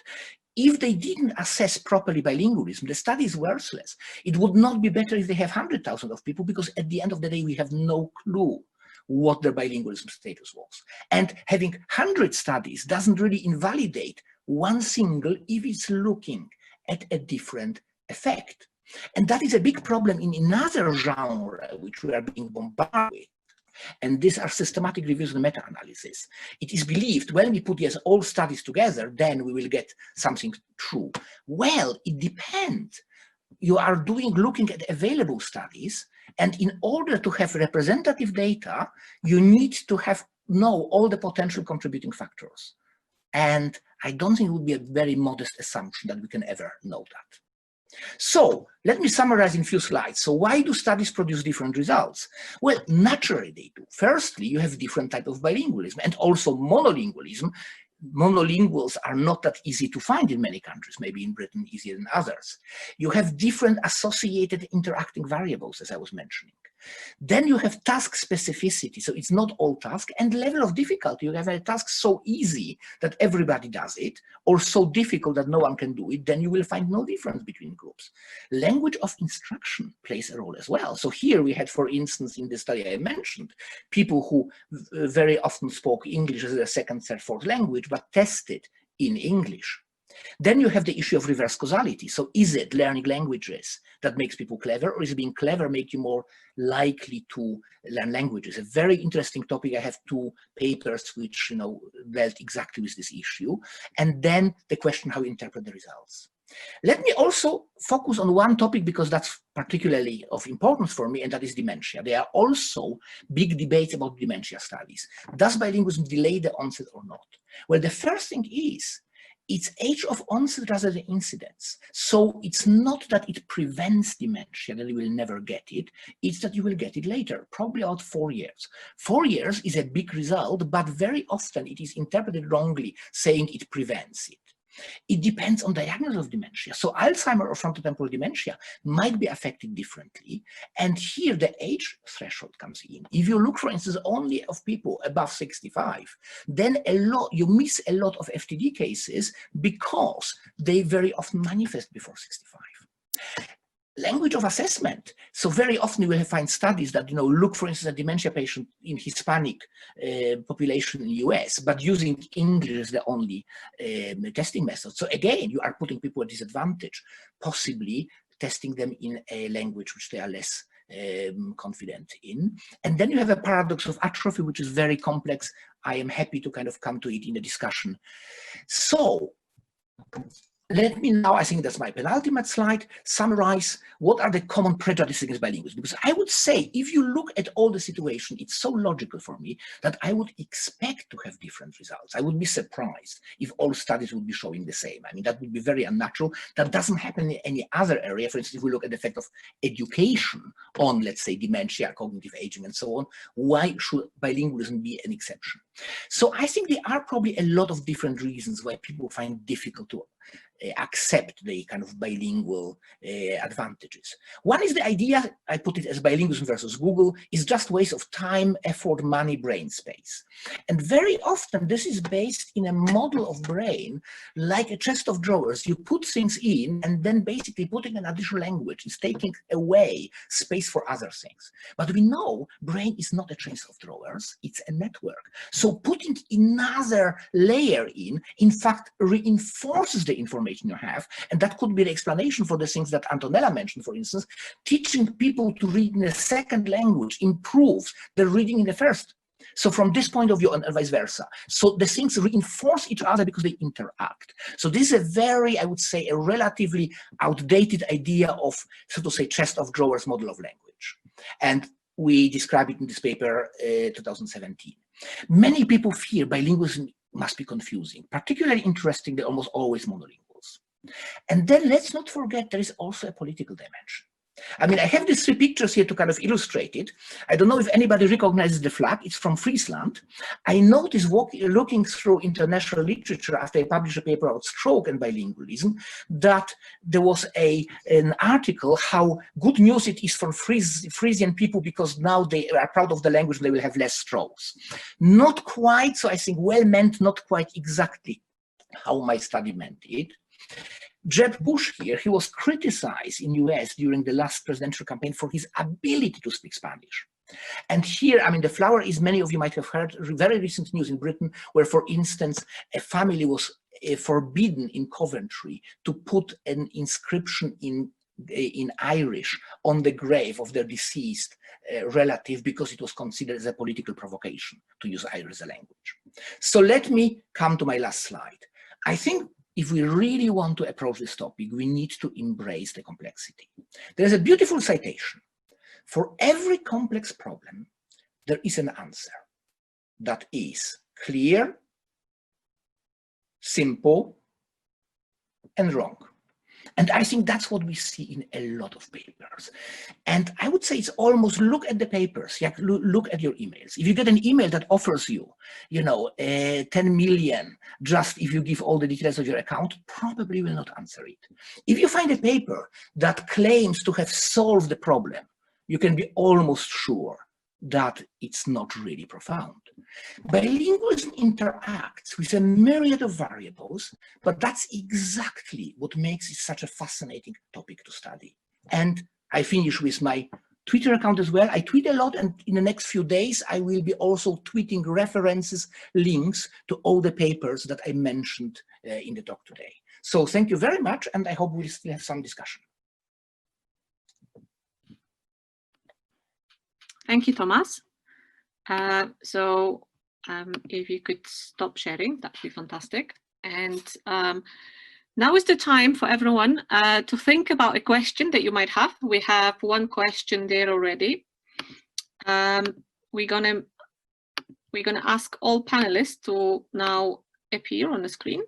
if they didn't assess properly bilingualism, the study is worthless. It would not be better if they have 100,000 of people, because at the end of the day, we have no clue what their bilingualism status was. And having 100 studies doesn't really invalidate one single if it's looking at a different effect. And that is a big problem in another genre which we are being bombarded with. And these are systematic reviews and meta-analysis. It is believed when we put all studies together, then we will get something true. Well, it depends. You are looking at available studies, and in order to have representative data, you need to know all the potential contributing factors. And I don't think it would be a very modest assumption that we can ever know that. So let me summarize in a few slides. So why do studies produce different results? Well, naturally they do. Firstly, you have different types of bilingualism and also monolingualism. Monolinguals are not that easy to find in many countries, maybe in Britain easier than others. You have different associated interacting variables, as I was mentioning. Then you have task specificity, so it's not all task, and level of difficulty. You have a task so easy that everybody does it, or so difficult that no one can do it, then you will find no difference between groups. Language of instruction plays a role as well. So here we had, for instance, in the study I mentioned, people who very often spoke English as a second, third, fourth language, but tested in English. Then you have the issue of reverse causality. So is it learning languages that makes people clever, or is being clever make you more likely to learn languages? A very interesting topic. I have 2 papers which dealt exactly with this issue. And then the question how you interpret the results. Let me also focus on one topic, because that's particularly of importance for me, and that is dementia. There are also big debates about dementia studies. Does bilingualism delay the onset or not? Well, the first thing is, it's age of onset rather than incidence. So it's not that it prevents dementia, that you will never get it. It's that you will get it later, probably about 4 years. 4 years is a big result, but very often it is interpreted wrongly, saying it prevents it. It depends on diagnosis of dementia. So Alzheimer or frontotemporal dementia might be affected differently. And here the age threshold comes in. If you look, for instance, only of people above 65, then you miss a lot of FTD cases because they very often manifest before 65. Language of assessment. So very often you will find studies that look, for instance, at dementia patient in Hispanic population in the US, but using English as the only testing method. So again, you are putting people at disadvantage, possibly testing them in a language which they are less confident in. And then you have a paradox of atrophy, which is very complex. I am happy to kind of come to it in a discussion. So let me now, I think that's my penultimate slide, summarize what are the common prejudices against bilingualism. Because I would say, if you look at all the situation, it's so logical for me that I would expect to have different results. I would be surprised if all studies would be showing the same. I mean, that would be very unnatural. That doesn't happen in any other area. For instance, if we look at the effect of education on, let's say, dementia, cognitive aging, and so on, why should bilingualism be an exception? So I think there are probably a lot of different reasons why people find it difficult to accept the kind of bilingual advantages. One is the idea, I put it as bilingualism versus Google, is just waste of time, effort, money, brain space. And very often this is based in a model of brain like a chest of drawers. You put things in and then basically putting an additional language is taking away space for other things. But we know brain is not a chest of drawers, it's a network. So putting another layer in fact reinforces the information you have, and that could be the explanation for the things that Antonella mentioned. For instance, teaching people to read in a second language improves the reading in the first. So from this point of view, and vice versa. So the things reinforce each other because they interact. So this is a very, I would say, a relatively outdated idea of, so to say, chest of drawers model of language. And we describe it in this paper, 2017. Many people fear bilingualism must be confusing, particularly interesting, they're almost always monolinguals. And then let's not forget there is also a political dimension. I mean, I have these three pictures here to kind of illustrate it. I don't know if anybody recognizes the flag. It's from Friesland. I noticed looking through international literature after I published a paper about stroke and bilingualism, that there was an article how good news it is for Frisian people because now they are proud of the language and they will have less strokes. Not quite, so I think well meant, not quite exactly how my study meant it. Jeb Bush here, he was criticized in US during the last presidential campaign for his ability to speak Spanish. And here, I mean, the flower is, many of you might have heard, very recent news in Britain, where, for instance, a family was forbidden in Coventry to put an inscription in Irish on the grave of their deceased relative because it was considered as a political provocation to use Irish as a language. So let me come to my last slide. I think if we really want to approach this topic, we need to embrace the complexity. There's a beautiful citation. For every complex problem, there is an answer that is clear, simple, and wrong. And I think that's what we see in a lot of papers. And I would say it's almost, look at the papers, yeah, look at your emails. If you get an email that offers you, 10 million, just if you give all the details of your account, probably will not answer it. If you find a paper that claims to have solved the problem, you can be almost sure that it's not really profound. Bilingualism interacts with a myriad of variables, but that's exactly what makes it such a fascinating topic to study. And I finish with my Twitter account as well. I tweet a lot, and in the next few days, I will be also tweeting references, links to all the papers that I mentioned in the talk today. So thank you very much, and I hope we'll still have some discussion. Thank you, Thomas. If you could stop sharing, that'd be fantastic. And now is the time for everyone to think about a question that you might have. We have one question there already. We're gonna ask all panelists to now appear on the screen.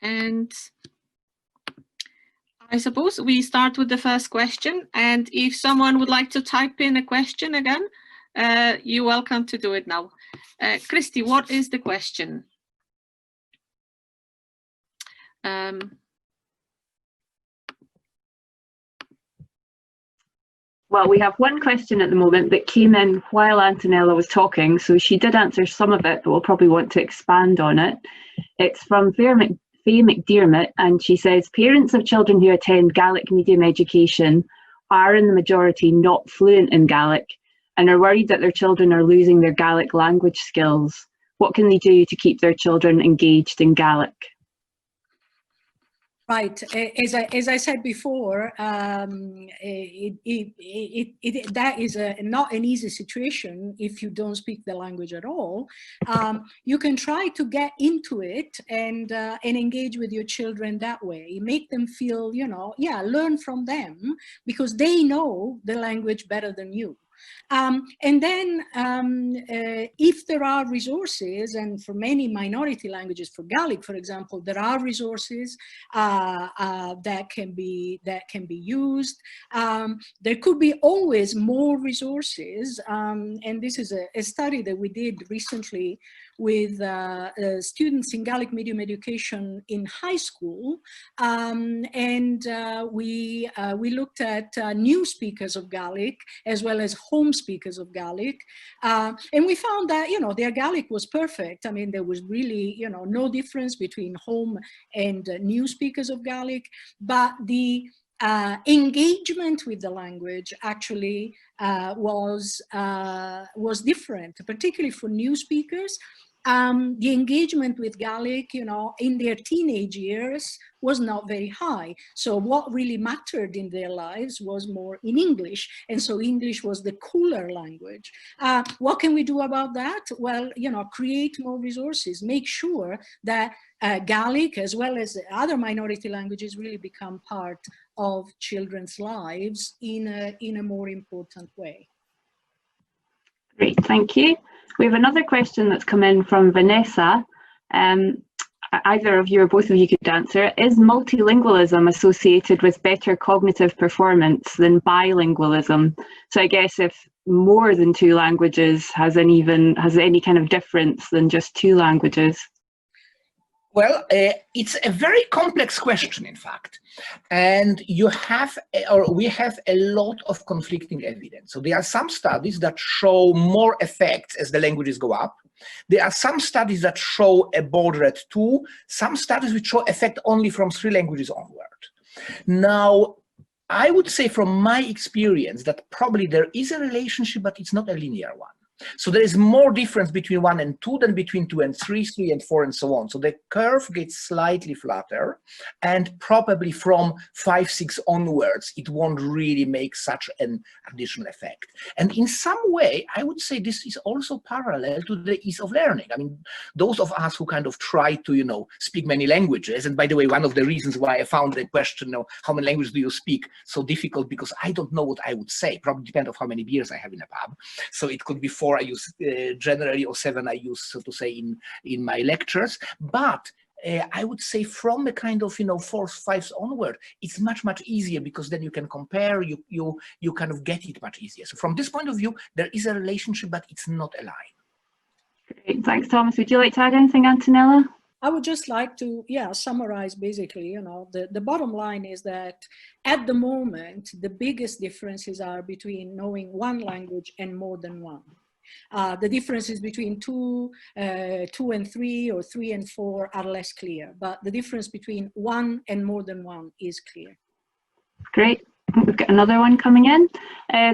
And I suppose we start with the first question, and if someone would like to type in a question again, you're welcome to do it now. Christy, what is the question? Well, we have one question at the moment that came in while Antonella was talking, so she did answer some of it, but we'll probably want to expand on it. It's from Faye McDermott, and she says, parents of children who attend Gaelic medium education are in the majority not fluent in Gaelic and are worried that their children are losing their Gaelic language skills. What can they do to keep their children engaged in Gaelic? Right, as I said before, that is not an easy situation if you don't speak the language at all. You can try to get into it and engage with your children that way. Make them feel, learn from them because they know the language better than you. And then if there are resources, and for many minority languages, for Gaelic, for example, there are resources that can be used. There could be always more resources. And this is a study that we did recently with students in Gaelic medium education in high school, and we looked at new speakers of Gaelic as well as home speakers of Gaelic, and we found that, you know, their Gaelic was perfect. I mean, there was really, you know, no difference between home and new speakers of Gaelic, but the engagement with the language actually was different, particularly for new speakers. The engagement with Gaelic, you know, in their teenage years was not very high. So what really mattered in their lives was more in English. And so English was the cooler language. What can we do about that? Well, you know, create more resources, make sure that Gaelic as well as other minority languages really become part of children's lives in a more important way. Great, thank you. We have another question that's come in from Vanessa. Either of you or both of you could answer. Is multilingualism associated with better cognitive performance than bilingualism? So I guess if more than two languages has any kind of difference than just two languages. Well, it's a very complex question, in fact, and we have a lot of conflicting evidence. So there are some studies that show more effects as the languages go up. There are some studies that show a border at 2, some studies which show effect only from 3 languages onward. Now, I would say from my experience that probably there is a relationship, but it's not a linear one. So there is more difference between 1 and 2 than between 2 and 3, 3 and 4, and so on. So the curve gets slightly flatter, and probably from 5, 6 onwards, it won't really make such an additional effect. And in some way, I would say this is also parallel to the ease of learning. I mean, those of us who kind of try to, you know, speak many languages, and by the way, one of the reasons why I found the question, you know, how many languages do you speak, so difficult, because I don't know what I would say. Probably depend on how many beers I have in a pub. So it could be 4 I use generally, or 7 I use, so to say, in my lectures. But I would say from the kind of, you know, 4, 5 onward, it's much easier, because then you can compare, you kind of get it much easier. So from this point of view, there is a relationship, but it's not a line. Great, thanks, Thomas. Would you like to add anything, Antonella? I would just like to, summarize basically, you know, the bottom line is that at the moment, the biggest differences are between knowing one language and more than one. The differences between 2 and 3 or 3 and 4 are less clear, but the difference between 1 and more than 1 is clear. Great. We've got another one coming in.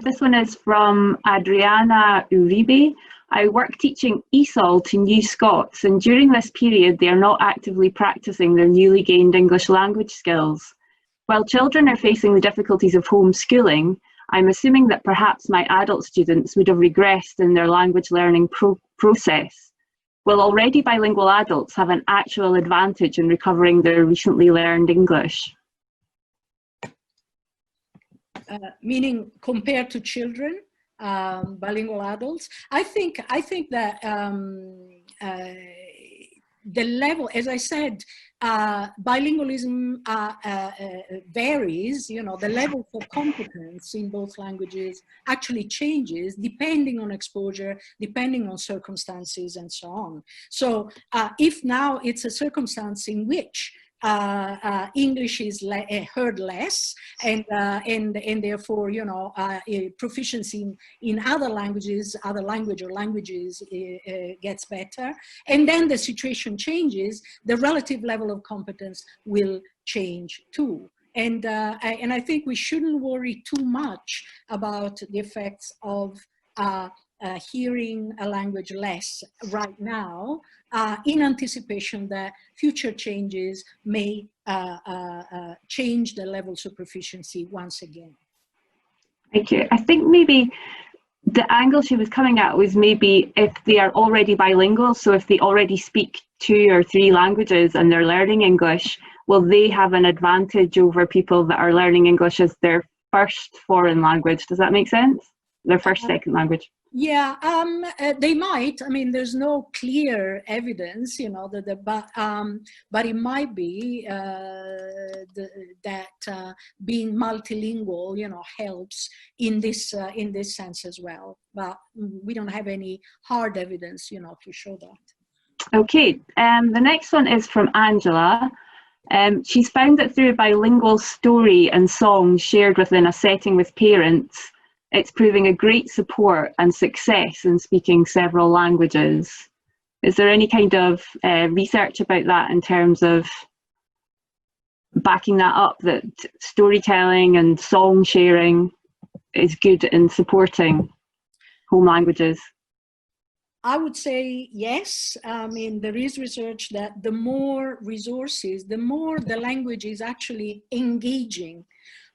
This one is from Adriana Uribe. I work teaching ESOL to new Scots, and during this period they are not actively practicing their newly gained English language skills. While children are facing the difficulties of homeschooling, I'm assuming that perhaps my adult students would have regressed in their language learning process. Will already bilingual adults have an actual advantage in recovering their recently learned English? Meaning compared to children, bilingual adults? I think that the level, as I said, bilingualism varies, you know, the level of competence in both languages actually changes depending on exposure, depending on circumstances and so on. So if now it's a circumstance in which English is heard less, and therefore, you know, proficiency in other languages gets better, and then the situation changes, the relative level of competence will change too. And I think we shouldn't worry too much about the effects of hearing a language less right now, in anticipation that future changes may change the levels of proficiency once again. Thank you. I think maybe the angle she was coming at was maybe if they are already bilingual, so if they already speak 2 or 3 languages and they're learning English, will they have an advantage over people that are learning English as their first foreign language? Does that make sense? Their first, second language? Yeah, they might. I mean, there's no clear evidence, you know, but it might be that being multilingual, you know, helps in this sense as well. But we don't have any hard evidence, you know, to show that. Okay, the next one is from Angela. She's found that through bilingual story and songs shared within a setting with parents, it's proving a great support and success in speaking several languages. Is there any kind of research about that in terms of backing that up, that storytelling and song sharing is good in supporting home languages? I would say yes. I mean, there is research that the more resources, the more the language is actually engaging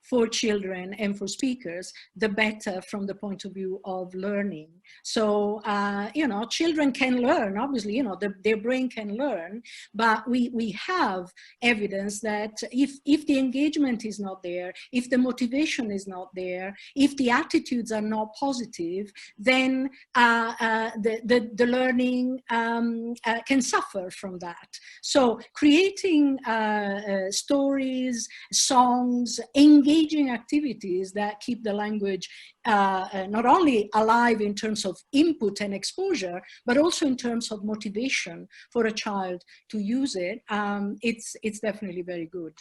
for children and for speakers, the better from the point of view of learning. So, you know, children can learn, obviously, you know, their brain can learn, but we have evidence that if the engagement is not there, if the motivation is not there, if the attitudes are not positive, then the learning can suffer from that. So creating stories, songs, engaging activities that keep the language not only alive in terms of input and exposure, but also in terms of motivation for a child to use it, it's definitely very good.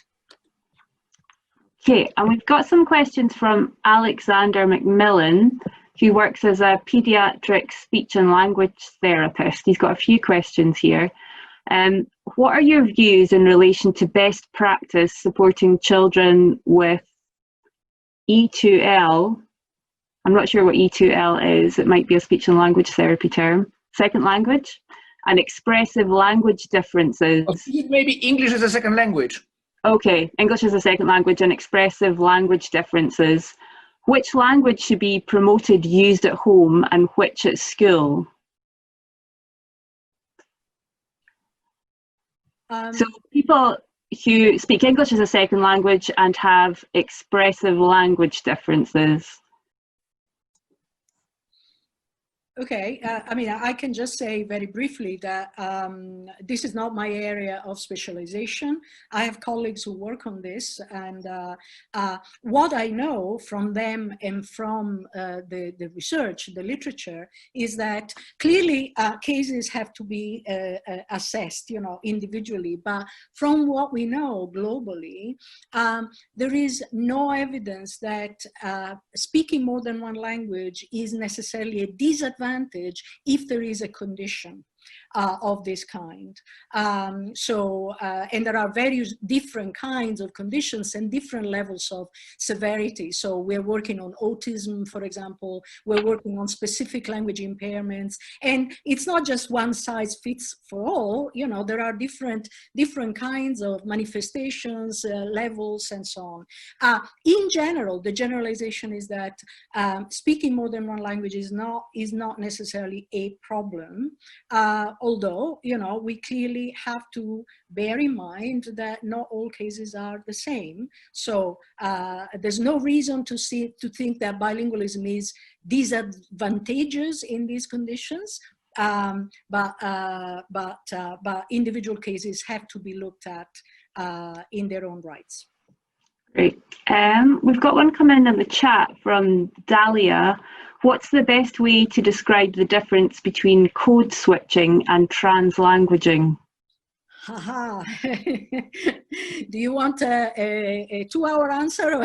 Okay, and we've got some questions from Alexander McMillan, who works as a paediatric speech and language therapist. He's got a few questions here. What are your views in relation to best practice supporting children with E2L? I'm not sure what E2L is. It might be a speech and language therapy term. Second language and expressive language differences. Maybe English is a second language. Okay, English is a second language and expressive language differences. Which language should be promoted, used at home, and which at school? So people who speak English as a second language and have expressive language differences. Okay, I mean, I can just say very briefly that this is not my area of specialization. I have colleagues who work on this, and what I know from them and from the research, the literature, is that clearly cases have to be assessed, you know, individually. But from what we know globally, there is no evidence that speaking more than one language is necessarily a disadvantage if there is a condition of this kind. And there are various different kinds of conditions and different levels of severity. So we're working on autism, for example, we're working on specific language impairments, and it's not just one size fits for all, you know, there are different kinds of manifestations, levels, and so on. In general, the generalization is that speaking more than one language is not necessarily a problem. Although, you know, we clearly have to bear in mind that not all cases are the same. So there's no reason to think that bilingualism is disadvantageous in these conditions. But individual cases have to be looked at in their own rights. Great. We've got one come in the chat from Dahlia. What's the best way to describe the difference between code switching and translanguaging? Haha. Do you want a 2-hour answer?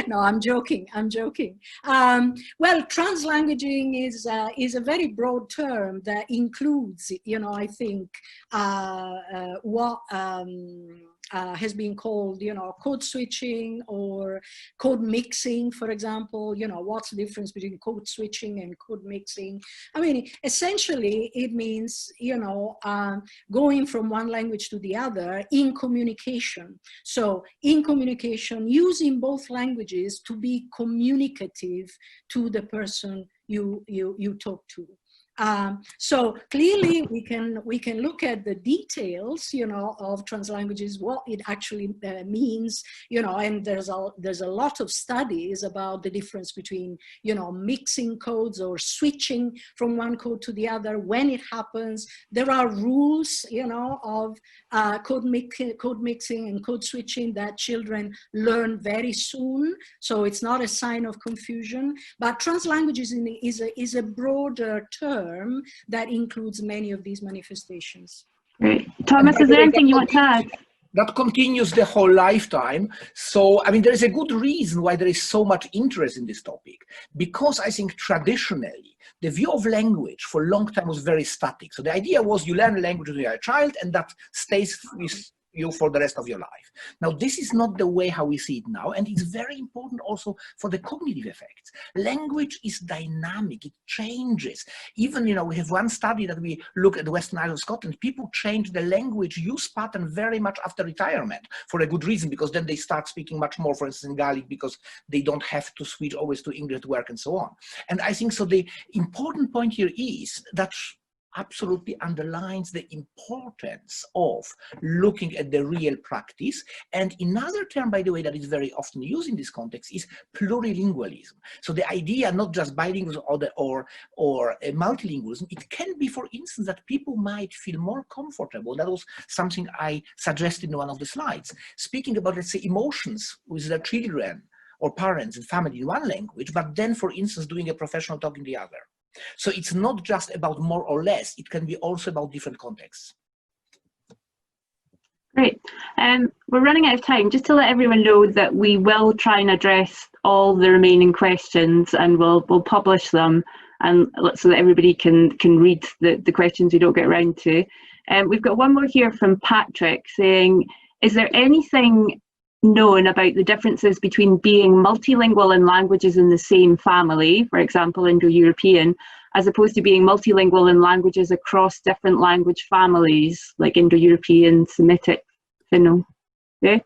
No, I'm joking. Well, translanguaging is a very broad term that includes, you know, I think what has been called, you know, code switching or code mixing, for example. You know, what's the difference between code switching and code mixing? I mean, essentially, it means, you know, going from one language to the other in communication. So in communication, using both languages to be communicative to the person you talk to. So clearly we can look at the details, you know, of translanguages, what it actually means, you know, and there's a lot of studies about the difference between, you know, mixing codes or switching from one code to the other when it happens. There are rules, you know, of code mixing and code switching that children learn very soon. So it's not a sign of confusion, but translanguages is a broader term term that includes many of these manifestations. Great. Thomas, is there anything you want to add? That continues the whole lifetime. So, I mean, there is a good reason why there is so much interest in this topic, because I think traditionally the view of language for a long time was very static. So the idea was you learn a language when you are a child and that stays with you for the rest of your life. Now, this is not the way how we see it now, and it's very important also for the cognitive effects. Language is dynamic, it changes. Even, you know, we have one study that we look at the Western Isles of Scotland, people change the language use pattern very much after retirement for a good reason, because then they start speaking much more, for instance, in Gaelic, because they don't have to switch always to English to work and so on. And I think so the important point here is that absolutely underlines the importance of looking at the real practice. And another term, by the way, that is very often used in this context is plurilingualism. So the idea, not just bilingualism or multilingualism, it can be, for instance, that people might feel more comfortable. That was something I suggested in one of the slides. Speaking about, let's say, emotions with their children or parents and family in one language, but then, for instance, doing a professional talk in the other. So it's not just about more or less, it can be also about different contexts. Great. We're running out of time. Just to let everyone know that we will try and address all the remaining questions, and we'll publish them, and so that everybody can read the questions we don't get around to. We've got one more here from Patrick saying, is there anything known about the differences between being multilingual in languages in the same family, for example, Indo-European, as opposed to being multilingual in languages across different language families, like Indo-European, Semitic, Finno? Yeah?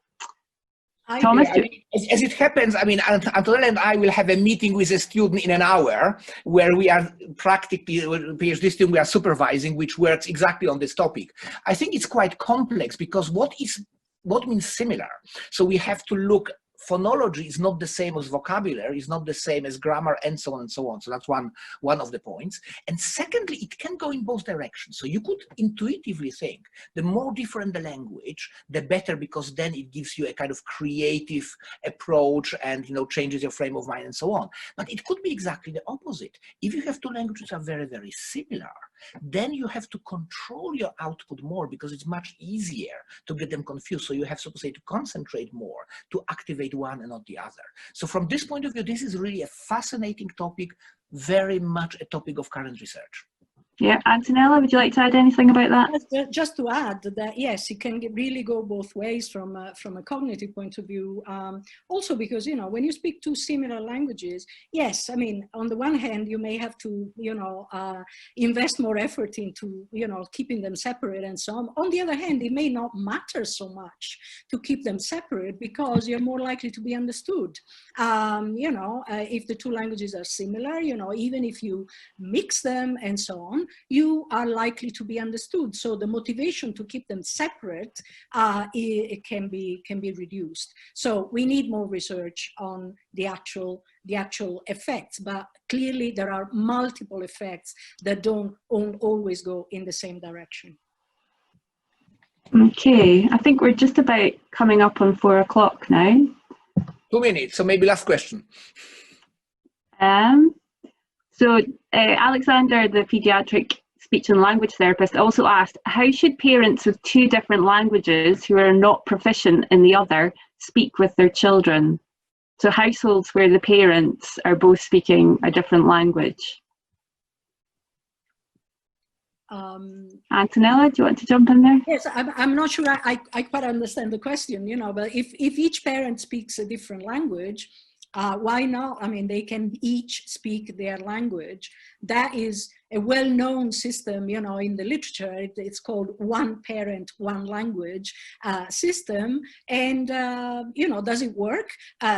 Thomas? Yeah, I mean, as it happens, I mean, Antonella and I will have a meeting with a student in an hour where we are practically, PhD student, we are supervising, which works exactly on this topic. I think it's quite complex because what means similar? So we have to look, phonology is not the same as vocabulary, is not the same as grammar, and so on and so on. So that's one of the points. And secondly, it can go in both directions. So you could intuitively think the more different the language, the better, because then it gives you a kind of creative approach and, you know, changes your frame of mind and so on. But it could be exactly the opposite. If you have two languages that are very, very similar, then you have to control your output more, because it's much easier to get them confused. So you have, so to say, to concentrate more, to activate one and not the other. So from this point of view, this is really a fascinating topic, very much a topic of current research. Yeah, Antonella, would you like to add anything about that? Just to add that, yes, it can really go both ways from a cognitive point of view. Also because, you know, when you speak two similar languages, yes, I mean, on the one hand, you may have to, you know, invest more effort into, you know, keeping them separate and so on. On the other hand, it may not matter so much to keep them separate because you're more likely to be understood. You know, if the two languages are similar, you know, even if you mix them and so on, you are likely to be understood. So the motivation to keep them separate it can be reduced. So we need more research on the actual effects, but clearly there are multiple effects that don't always go in the same direction. Okay, I think we're just about coming up on 4 o'clock now. 2 minutes, so maybe last question. So Alexander, the pediatric speech and language therapist, also asked, how should parents with two different languages who are not proficient in the other speak with their children? So households where the parents are both speaking a different language. Antonella, do you want to jump in there? Yes, I'm not sure I quite understand the question, you know, but if each parent speaks a different language, why not? I mean, they can each speak their language. That is a well-known system, you know, in the literature. It's called one parent, one language system. And, you know, does it work?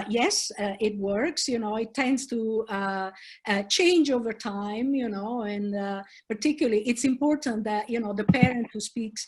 Yes, it works. You know, it tends to change over time, you know, and particularly it's important that, you know, the parent who speaks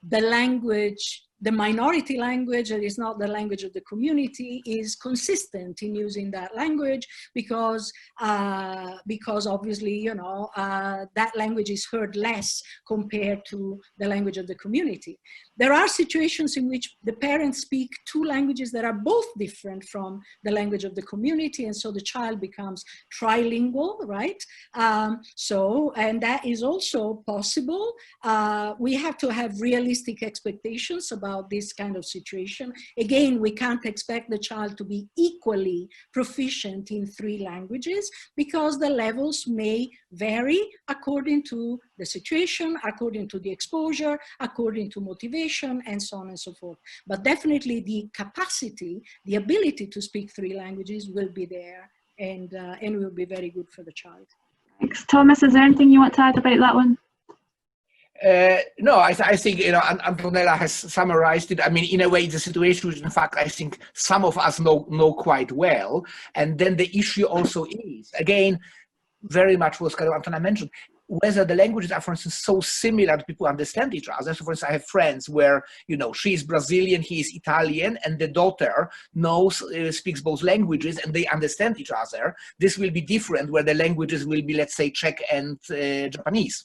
the language, the minority language, that is not the language of the community, is consistent in using that language because obviously, you know, that language is heard less compared to the language of the community. There are situations in which the parents speak two languages that are both different from the language of the community, and so the child becomes trilingual, right? And that is also possible. We have to have realistic expectations about this kind of situation. Again, we can't expect the child to be equally proficient in 3 languages because the levels may vary according to the situation, according to the exposure, according to motivation, and so on and so forth. But definitely the capacity, the ability to speak 3 languages will be there, and will be very good for the child. Thanks. Thomas, is there anything you want to add about that one? No, I think, you know, Antonella has summarized it. I mean, in a way, the situation, which in fact, I think some of us know quite well. And then the issue also is, again, very much what Antonella mentioned, whether the languages are, for instance, so similar that people understand each other. So, for instance, I have friends where, you know, she is Brazilian, he is Italian, and the daughter speaks both languages and they understand each other. This will be different where the languages will be, let's say, Czech and Japanese.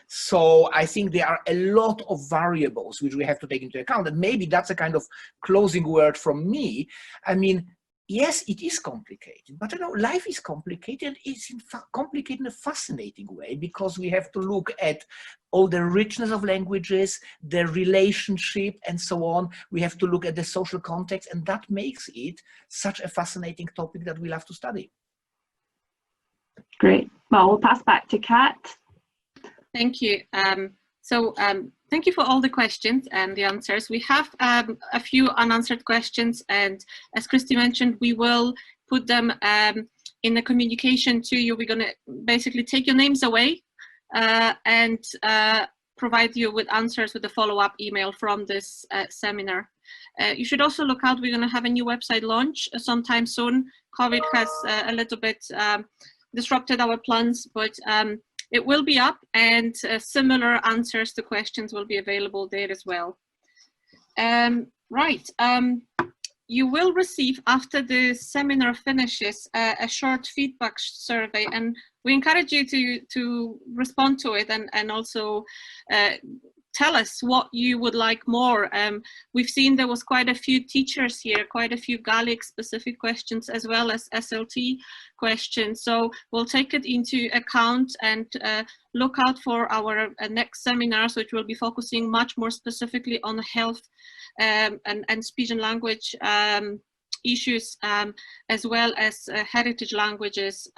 So I think there are a lot of variables which we have to take into account, and maybe that's a kind of closing word from me. I mean, yes, it is complicated, but you know, life is complicated. It's complicated in a fascinating way because we have to look at all the richness of languages, the relationship, and so on. We have to look at the social context, and that makes it such a fascinating topic that we'll have to study. Great. Well, we'll pass back to Kat. Thank you. Thank you for all the questions and the answers. We have a few unanswered questions, and as Christy mentioned, we will put them in the communication to you. We're going to basically take your names away and provide you with answers with a follow-up email from this seminar. You should also look out. We're going to have a new website launch sometime soon. COVID has a little bit disrupted our plans, but it will be up, and similar answers to questions will be available there as well. You will receive, after the seminar finishes, a short feedback survey, and we encourage you to respond to it and also tell us what you would like more. We've seen there was quite a few teachers here, quite a few Gaelic specific questions as well as SLT questions. So we'll take it into account and look out for our next seminars, which will be focusing much more specifically on health and speech and language issues, as well as heritage languages.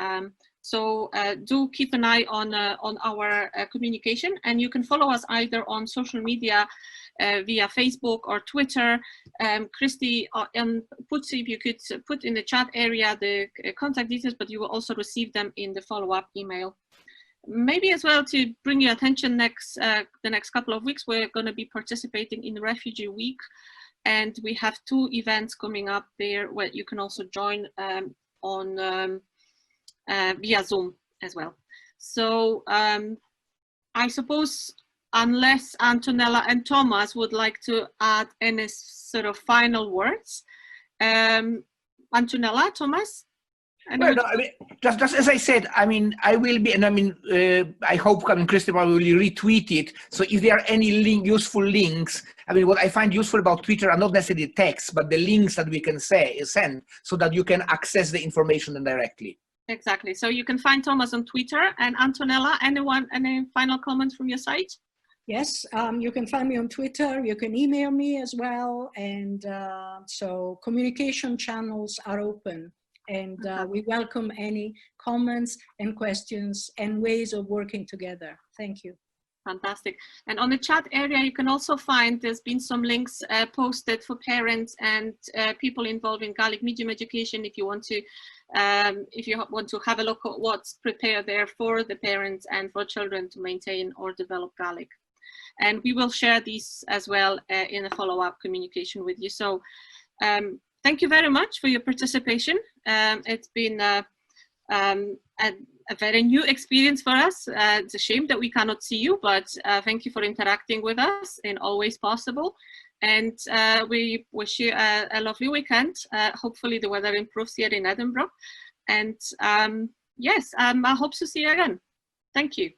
So do keep an eye on our communication, and you can follow us either on social media via Facebook or Twitter. Christy and Putsi, if you could put in the chat area the contact details, but you will also receive them in the follow-up email. Maybe as well to bring your attention the next couple of weeks, we're going to be participating in Refugee Week, and we have 2 events coming up there where you can also join on via Zoom as well. So I suppose, unless Antonella and Thomas would like to add any sort of final words. Antonella, Thomas? Well, no, I mean, just as I said, I mean, I will be, and I mean, I hope, Christopher will retweet it. So if there are any useful links, I mean, what I find useful about Twitter are not necessarily text, but the links that we can send so that you can access the information directly. Exactly. So you can find Thomas on Twitter. And Antonella, any final comments from your side? Yes, you can find me on Twitter. You can email me as well. And so communication channels are open. And we welcome any comments and questions and ways of working together. Thank you. Fantastic. And on the chat area, you can also find there's been some links posted for parents and people involved in Gaelic medium education. If you want to have a look at what's prepared there for the parents and for children to maintain or develop Gaelic. And we will share these as well in a follow-up communication with you. So thank you very much for your participation. It's been a very new experience for us. It's a shame that we cannot see you, but thank you for interacting with us in all ways possible. And we wish you a lovely weekend. Hopefully the weather improves here in Edinburgh. And yes, I hope to see you again. Thank you.